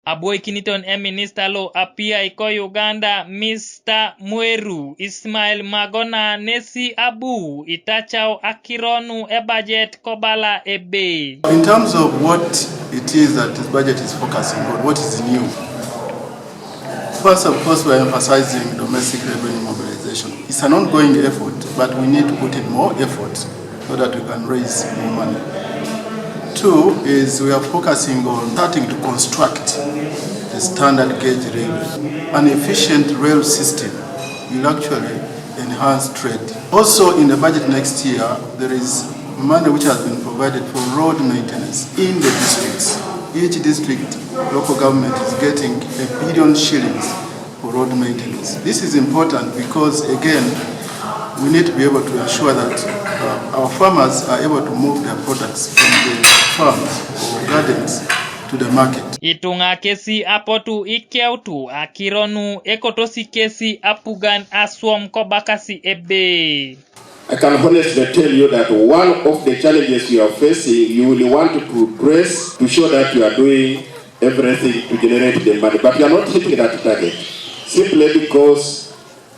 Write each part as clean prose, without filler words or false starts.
Aboy kiniton minister lo apia iko Uganda Mr. Mweru Ismail Magona nesi abu itachao akironu e budget kobala ebe. In terms of what it is that this budget is focusing on, what is new? First, of course, we are emphasizing domestic revenue mobilization. It's an ongoing effort, but we need to put in more effort so that we can raise more money. Two is we are focusing on starting to construct a standard gauge railway. An efficient rail system will actually enhance trade. Also, in the budget next year, there is money which has been provided for road maintenance in the districts. Each district, local government is getting 1 billion shillings for road maintenance. This is important because, again, we need to be able to ensure that our farmers are able to move their products from the farms or gardens to the market. Itunga kesi apotu ikeutu akironu ekotosi kesi apugan aswom kobakasi ebe. I can honestly tell you that one of the challenges you are facing, you will want to progress to show that you are doing everything to generate the money, but you are not hitting that target. Simply because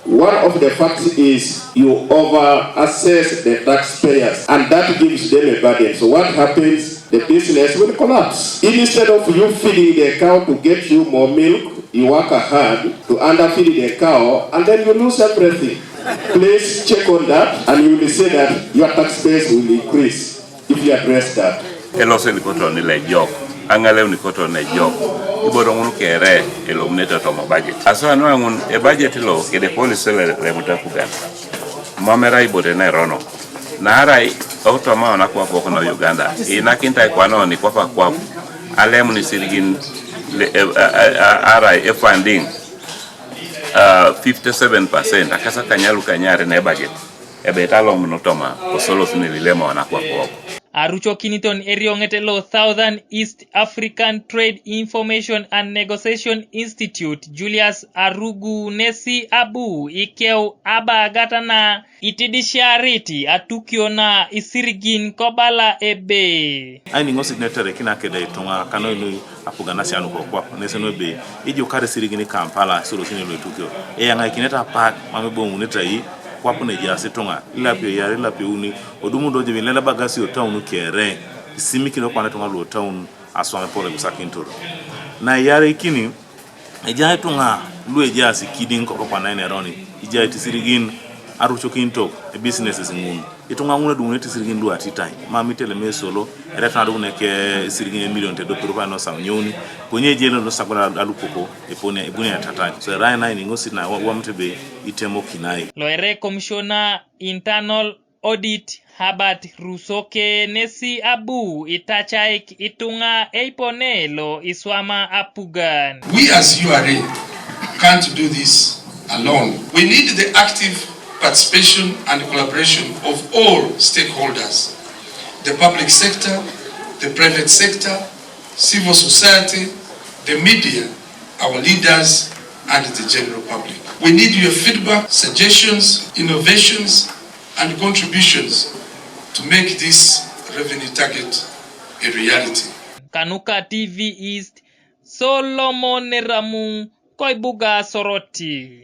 one of the facts is you over-assess the taxpayers, and that gives them a burden. So what happens? The business will collapse. Instead of you feeding the cow to get you more milk, you work hard to underfeed the cow, and then you lose everything. Please check on that, and you will see that your taxpayers will increase if you address that. Elose ni koto ni le job, angale ni koto ni job. Ibodo ngunu kere illuminate to mo budget. Aso anu ngun e budget lo kede policy le mutakugan. Mamera ibodo na rono. Na harai auto ma na kwa poko na Uganda. Ina kinta kwa no ni kwa alemu ni sirigin arai funding 57% akasa kanyalu kanyare na budget. Ebetalo mnotoma Isolosinei lilema wanakwa poko. Arucho kiniton eriongetelo Southern East African Trade Information and Negotiation Institute Julius Arugu nesi abu ikeu aba gatana itidishariti Atukio na isirigin kobala ebe. Aini ngo signatory kina kede Itunga kano inu apuganasi anu kwa nese no be iji ukare sirigini Kampala Isolosinei lo Atukio yanga ikineta park mamebo muneta yi kwapo na jasi Itunga ilapio yari ilapio uni odumu doje binlela bagasi otawunu kere simiki no kwana Itunga lo otawunu aswame pole busakintoro na yari ikini ija Itunga lo jasi kidin ko kwa na eroni ija itisirigin arucho kinto e businesses ngunu Itunga nguna dumu itisirigin lo atitai mami tele mesolo ereta adu neke sirigin million te do perupa no sanyoni konye jelo no sakora alupoko epone ebuni atata so rai na ni ngosi na wa mtebe itemo kinai Loere Commissioner Internal Audit Habat Rusoke nesi abu itachaik Itunga eiponelo iswama apugan. We as URA can't do this alone. We need the active participation and collaboration of all stakeholders. The public sector, the private sector, civil society, the media, our leaders, and the general public. We need your feedback, suggestions, innovations, and contributions to make this revenue target a reality. Kanuka TV East, Solomon Ramu, Koibuga Soroti.